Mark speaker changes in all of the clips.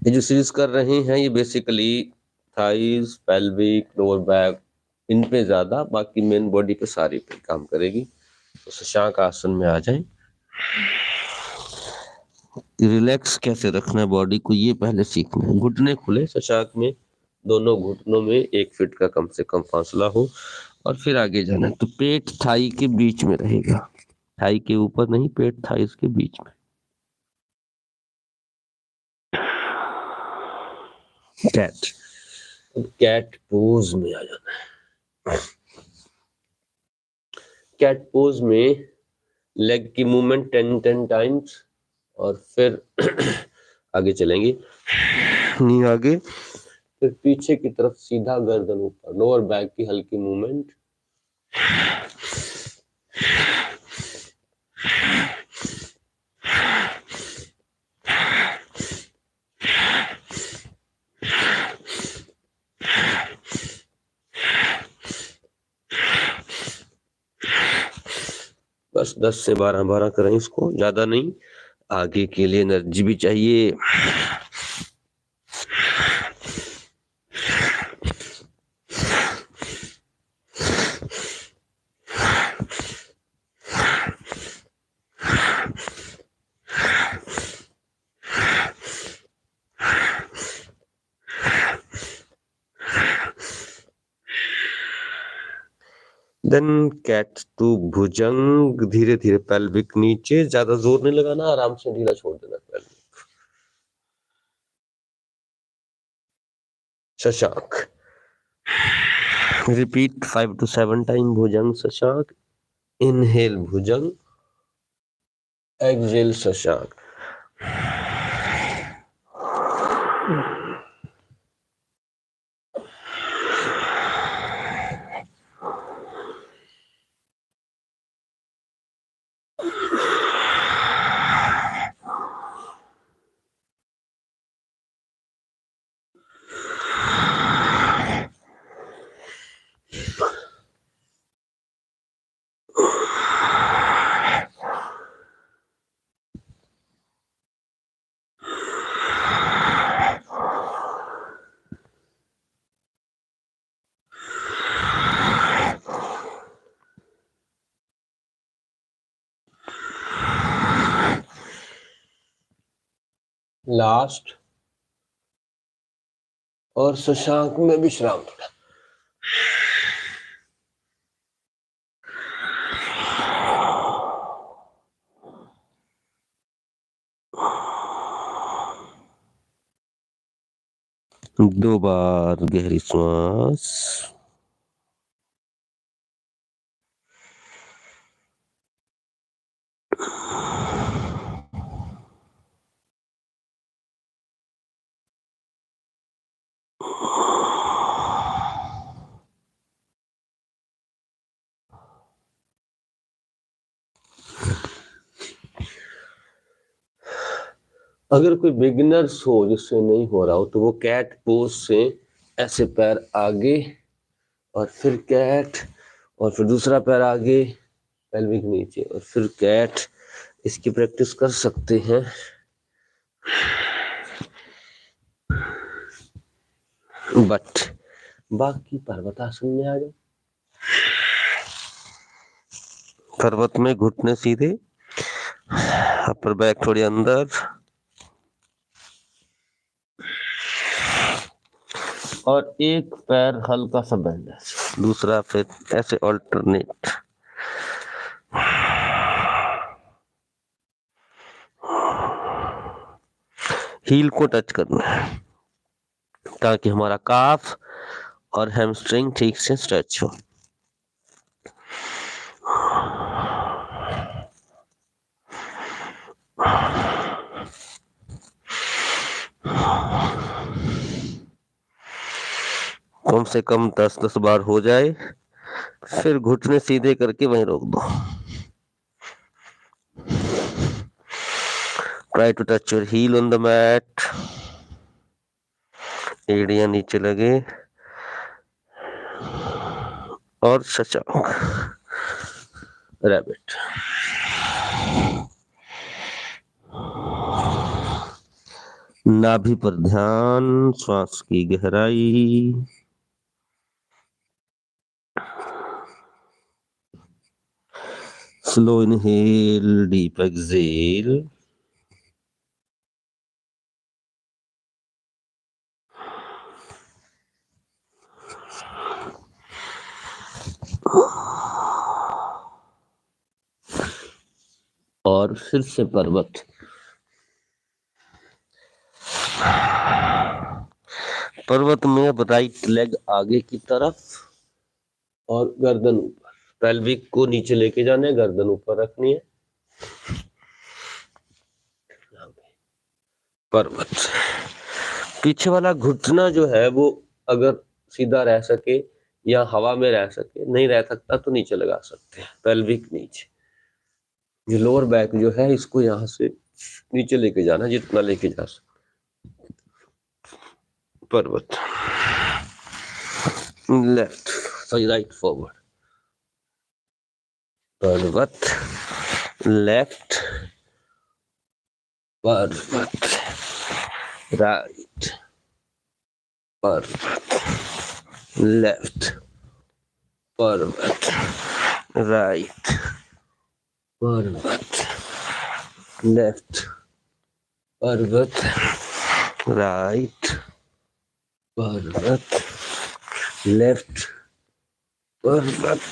Speaker 1: ये जो सीरीज कर रहे हैं ये basically thighs, pelvic, lower back, इन पे ज्यादा, बाकी मेन बॉडी पे सारी पे काम करेगी। तो शशांक आसन में आ जाए। रिलैक्स कैसे रखना है बॉडी को ये पहले सीखना है। घुटने खुले शशांक में, दोनों घुटनों में 1 फीट का कम से कम फासला हो, और फिर आगे जाना है। तो पेट थाई के बीच में रहेगा, थाई के ऊपर नहीं, पेट थाइस के बीच में। कैट, कैट पोज में आ जाना है। कैट पोज में लेग की मूवमेंट 10 टाइम्स, और फिर आगे चलेंगे, नी आगे, फिर पीछे की तरफ सीधा, गर्दन ऊपर, लोअर बैक की हल्की मूवमेंट। बस 10 से 12 करें इसको, ज्यादा नहीं। आगे के लिए एनर्जी भी चाहिए। देन कैट टू भुजंग, धीरे धीरे पेल्विक नीचे, ज्यादा जोर नहीं लगाना, आराम से ढीला छोड़ देना pelvic. Shashank, repeat 5 to 7 time Bhujang Shashank. Inhale Bhujang, exhale Shashank. Last, और शशांक में विश्राम थोड़ा। दो बार गहरी सांस। अगर कोई बिगिनर्स हो जिससे नहीं हो रहा हो, तो वो कैट पोज से ऐसे पैर आगे, और फिर कैट, और फिर दूसरा पैर आगे, पेल्विक नीचे, और फिर कैट, इसकी प्रैक्टिस कर सकते हैं। बट बाकी पर्वतासन में आ जाओ। पर्वत में घुटने सीधे, अपर बैक थोड़ी अंदर, और एक पैर हल्का सा बेंड है, दूसरा फिर ऐसे ऑल्टरनेट। हील को टच करना है ताकि हमारा काफ और हैमस्ट्रिंग ठीक से स्ट्रेच हो। कम से कम 10-10 बार हो जाए, फिर घुटने सीधे करके वहीं रोक दो। Try to touch your heel on the mat, एड़ियां नीचे लगे, और शशांक, रैबिट। नाभि पर ध्यान, श्वास की गहराई। Slow inhale, deep exhale. और फिर से पर्वत। पर्वत में अब राइट लेग आगे की तरफ और गर्दन ऊपर, पेल्विक को नीचे लेके जाना है, गर्दन ऊपर रखनी है। पर्वत। पीछे वाला घुटना जो है वो अगर सीधा रह सके या हवा में रह सके, नहीं रह सकता तो नीचे लगा सकते हैं, पेल्विक नीचे। ये लोअर बैक जो है इसको यहाँ से नीचे लेके जाना, जितना लेके जा सकते। पर्वत। Left, sorry right forward. पर्वत, लेफ्ट, पर्वत, राइट, पर्वत, लेफ्ट, पर्वत, राइट, पर्वत, लेफ्ट, पर्वत, राइट, पर्वत, लेफ्ट, पर्वत,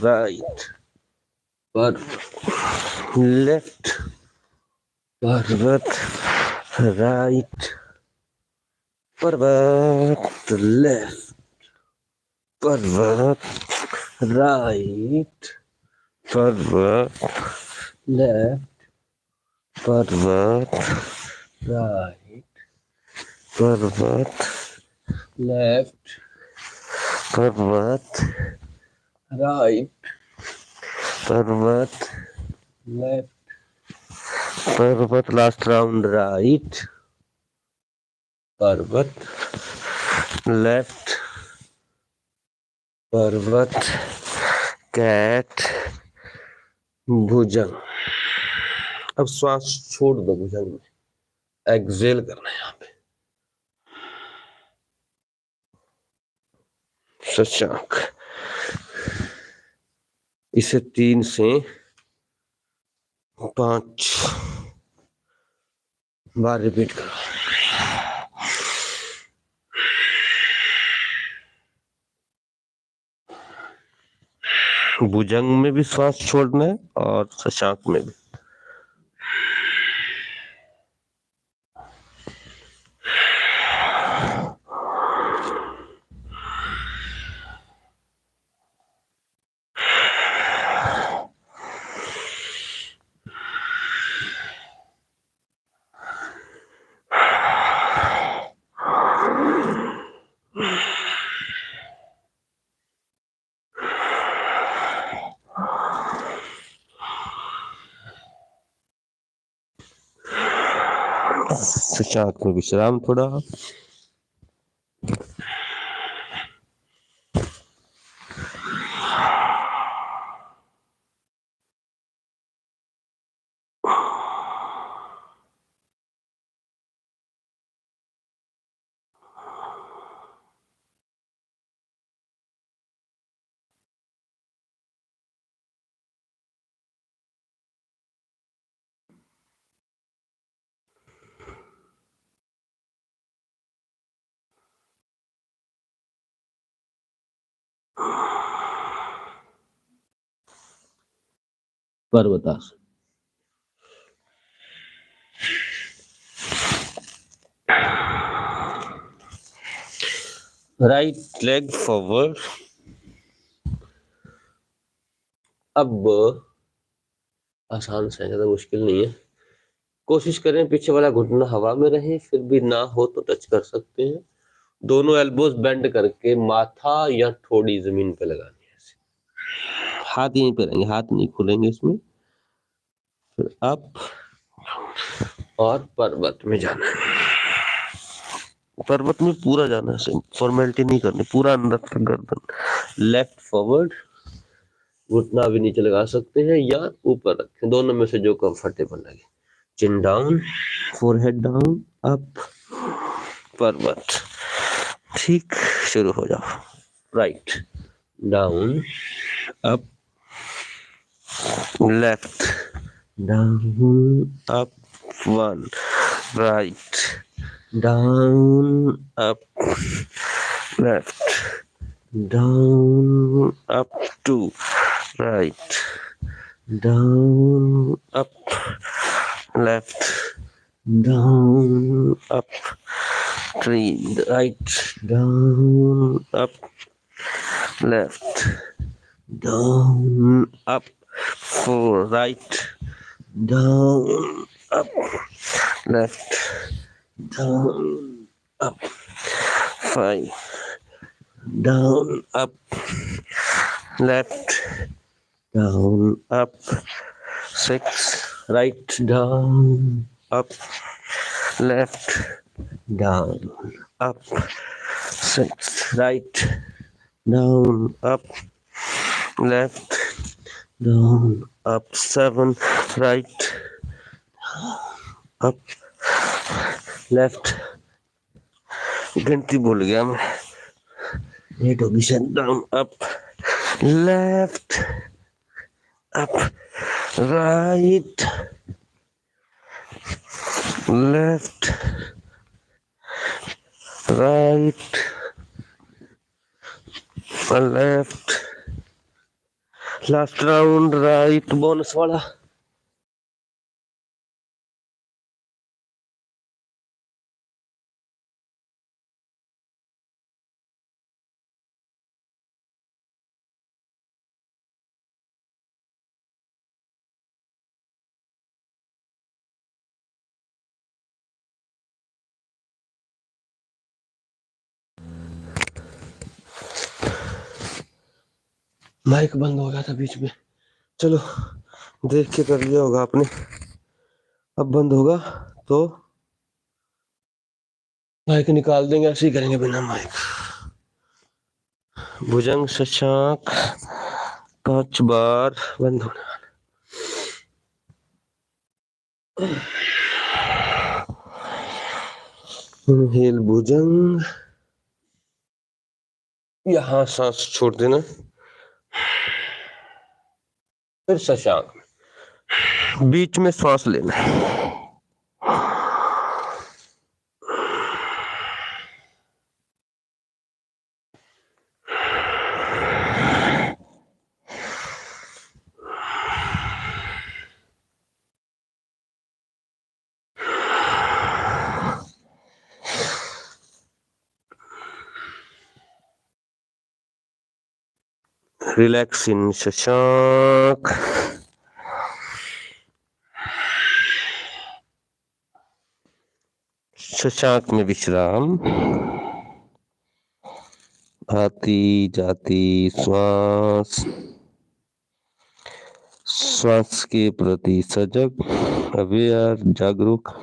Speaker 1: राइट, पर्वत, लेफ्ट, पर्वत, राइट, पर्वत, लेफ्ट, पर्वत, राइट, पर्वत, लेफ्ट, पर्वत, राइट, पर्वत, लेफ्ट, पर्वत, राइट, पर्वत, लेफ्ट, पर्वत, लास्ट राउंड, राइट, पर्वत, लेफ्ट, पर्वत, कैट, भुजंग। अब श्वास छोड़ दो भुजंग में, एक्सेल करना है यहाँ पे। शशांक। इसे 3 से 5 बार रिपीट करो। भुजंग में भी श्वास छोड़ना है और शशांक में भी। शशांक में विश्राम थोड़ा। पर्वतासन। Right leg forward. अब आसान से, ज्यादा मुश्किल नहीं है। कोशिश करें पीछे वाला घुटना हवा में रहे, फिर भी ना हो तो टच कर सकते हैं। दोनों एल्बोज बेंड करके माथा या ठोड़ी जमीन पे लगानी है ऐसे। हाथ यहीं पे रहेंगे, हाथ नहीं खुलेंगे इसमें। फिर अप और पर्वत में जाना है। पर्वत में पूरा जाना है, फॉर्मेलिटी नहीं करनी, पूरा अंदर तक गर्दन। लेफ्ट फॉरवर्ड, घुटना भी नीचे लगा सकते हैं या ऊपर रखें, दोनों में से जो कंफर्टेबल लगे। chin down, forehead down, up, पर्वत। ठीक, शुरू हो जाओ। Right, down, up, left, down, up, one, right, down, up, left, down, up, two, right, down, up, left, down, up, three, right, down, up, left, down, up, four, right, down, up, left, down, up, five, down, up, left, down, up, six, right, down, up, left, down, up, six, right, down, up, left, down, up, seven, right, up, left, गिनती भूल गया मैं, eight होगी शायद, down, up, left, up, right, left, right, left, last round, right, bonus वाला। Mic बंद हो गया था बीच में, चलो देख के कर लिया होगा आपने। अब बंद होगा तो माइक निकाल देंगे, ऐसे ही करेंगे बिना माइक। भुजंग शशांक 5 बार बंद होने वाला। इनहेल भुजंग, यहाँ सांस छोड़ देना, फिर शशांक, बीच में सांस लेना। रिलैक्स इन शशांक, शशांक में विश्राम, आती जाती श्वास, श्वास के प्रति सजग, अवेयर, जागरूक।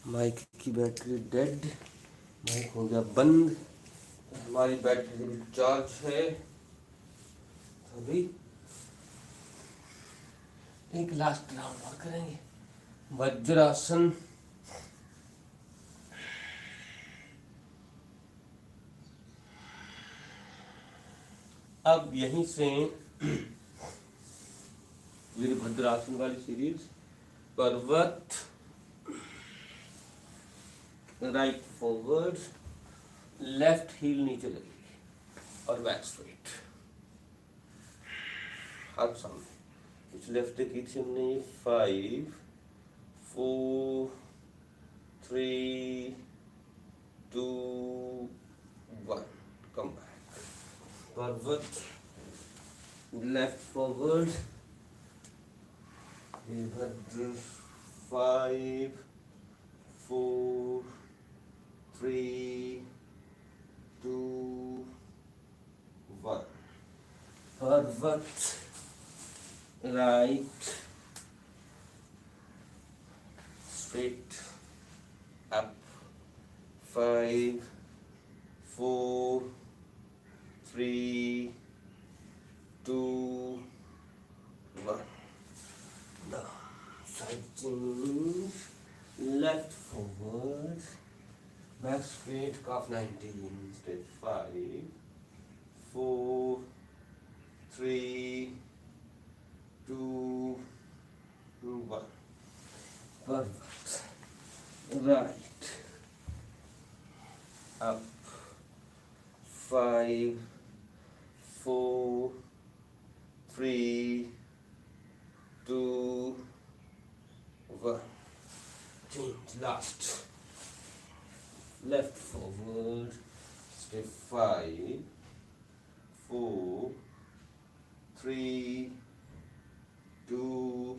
Speaker 1: माइक की बैटरी डेड, माइक हो गया बंद, हमारी बैटरी चार्ज है। अभी एक लास्ट राउंड और करेंगे, वज्रासन। अब यहीं से वीरभद्रासन वाली सीरीज, पर्वत, राइट फॉरवर्ड, लेफ्ट हील नीचे लगेगी और बैक स्ट्रेट, हाथ सामने। कुछ लेफ्ट की थी हमने, 5 4 3 2 1, कम बैक, पर्वत, लेफ्ट फॉरवर्ड, वीरभद्र 5 4 3 2 1 पर्वत right straight up 5 4 3 2 1 down side change left forward back straight calf 19 straight 5 4 3 2 1 perfect right up 5 4 3 2 1 change last left forward step 5 4 3 2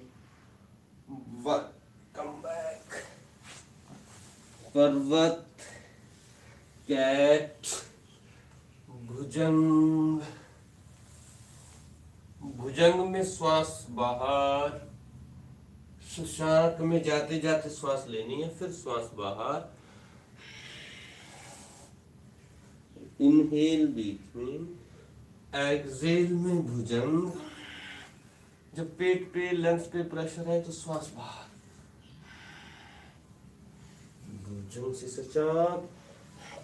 Speaker 1: 1 come back पर्वत कैट भुजंग भुजंग में श्वास बाहर शशांक में जाते जाते श्वास लेनी है फिर श्वास बाहर इनहेल बीच में एक्सेल में भुजंग जब पेट पे लंग्स पे प्रेशर है तो श्वास बाहर भुजंग से शशांक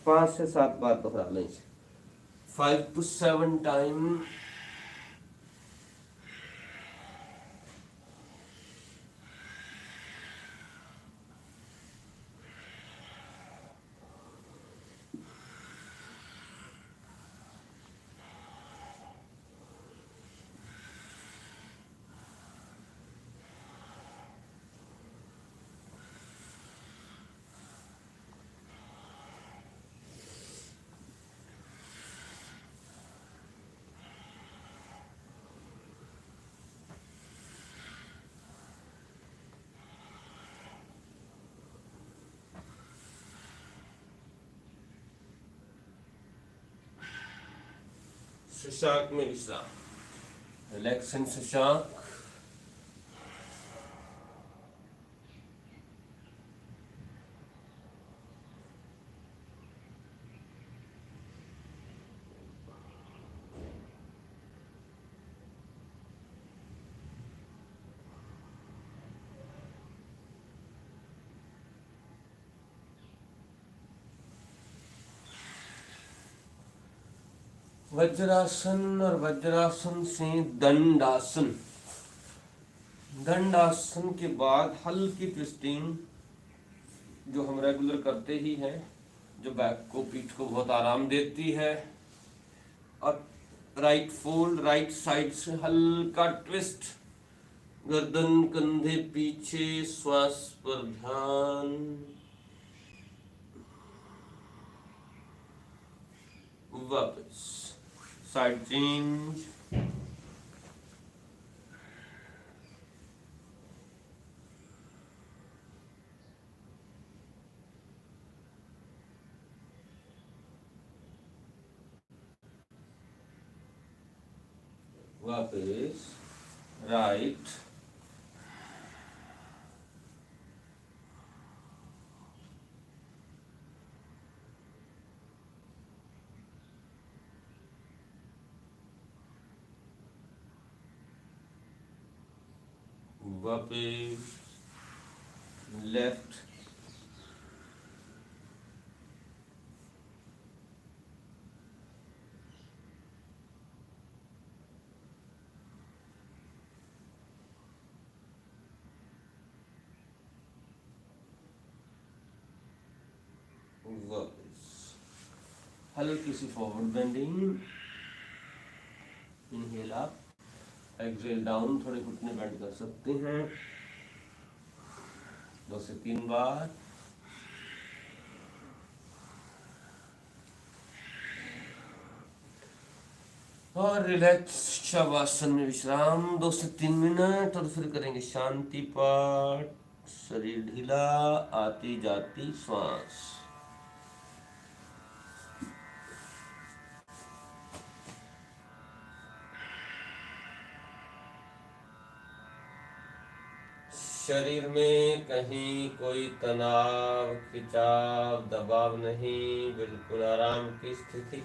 Speaker 1: 5 से 7 बार दोहरा लें 5 to 7 टाइम शशांक में विश्राम रिलैक्स इन शशांक वज्रासन और वज्रासन से दंडासन दंडासन के बाद हल्की ट्विस्टिंग जो हम रेगुलर करते ही हैं जो बैक को पीठ को बहुत आराम देती है और राइट फोल्ड राइट साइड से हल्का ट्विस्ट गर्दन कंधे पीछे श्वास पर ध्यान वापस साइड चेंज वापस राइट वापस लेफ्ट वापस हल्की सी forward bending inhale up exhale down थोड़े घुटने बेंड कर सकते हैं 2 से 3 बार और रिलैक्स शवासन में विश्राम 2 से 3 मिनट, और फिर करेंगे शांति पाठ। शरीर ढीला, आती जाती श्वास। शरीर में कहीं कोई तनाव, खिंचाव, दबाव नहीं, बिल्कुल आराम की स्थिति।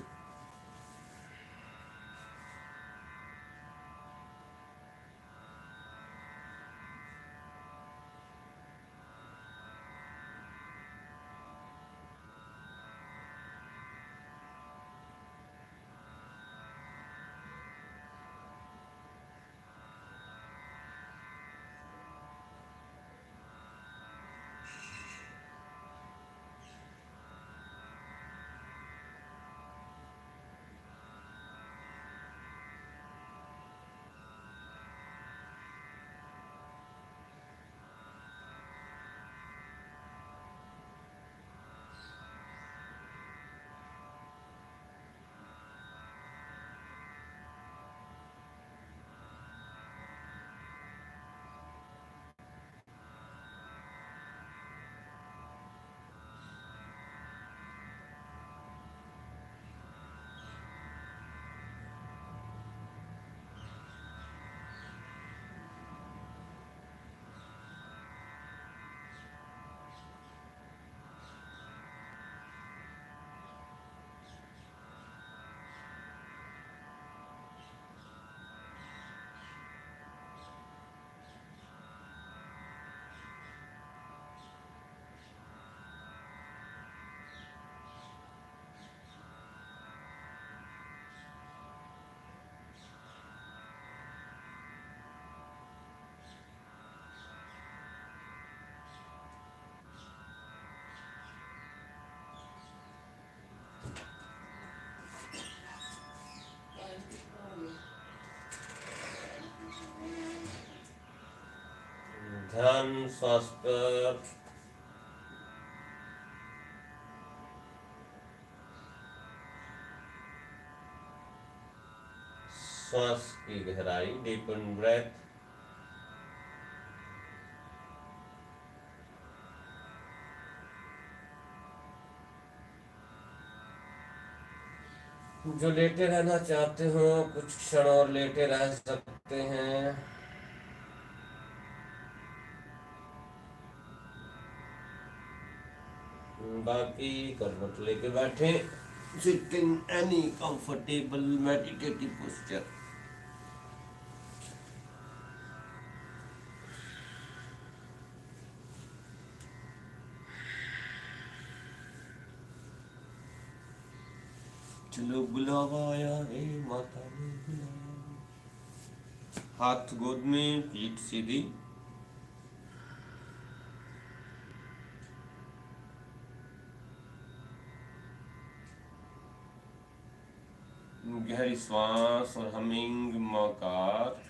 Speaker 1: ध्यान श्वास पर। श्वास की गहराई, डीपन ब्रेथ। जो लेटे रहना चाहते हो कुछ क्षण और लेटे रह सकते हैं। बाकी करवट लेके बैठे। Sit in any comfortable meditative posture. चलो बुलावा आया है, माता ने बुलाया। हाथ गोद में, पीठ सीधी। गहरी श्वास और हमिंग मौकार।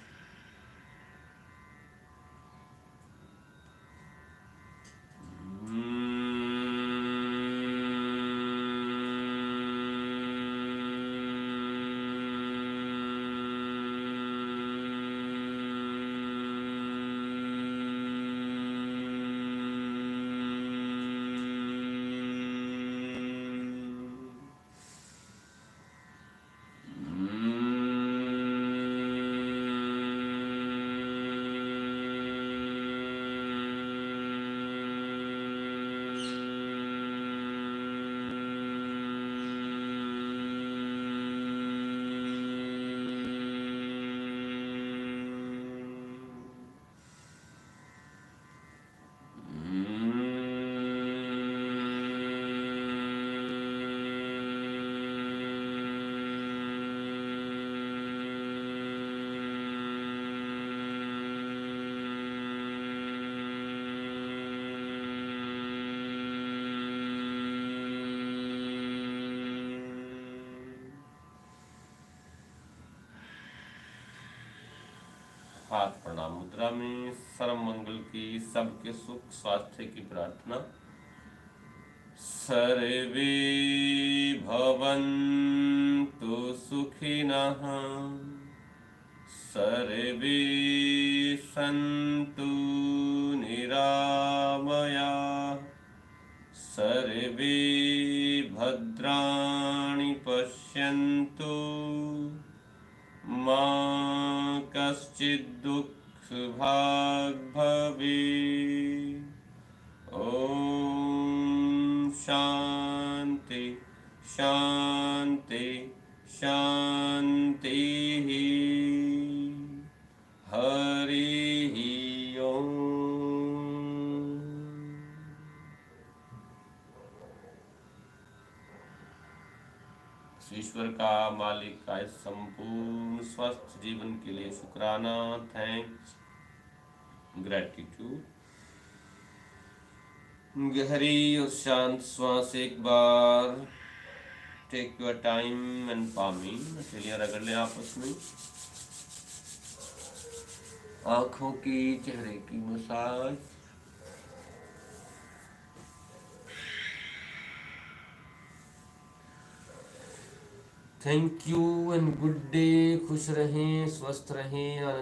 Speaker 1: हाथ प्रणाम मुद्रा में, सर्व मंगल की, सबके सुख स्वास्थ्य की प्रार्थना। सर्वे भवन्तु सुखिनः सर्वे सन्तु निरामयाः सर्वे भद्राणि पश्यन्तु मा कश्चित् दुःखभाग् भवेत्। ॐ शान्ति शान्ति शान्तिः। हरिः ओम्। ईश्वर का मालिक का इस संपूर्ण स्वस्थ जीवन के लिए शुक्राना, थैंक्स, ग्रेटिट्यूड। गहरी और शांत श्वास एक बार, take your time and palming, हथेलियां रगड़ लें आपस में। आंखों की, चेहरे की massage. Thank you and good day. खुश रहें, स्वस्थ रहें, आनंद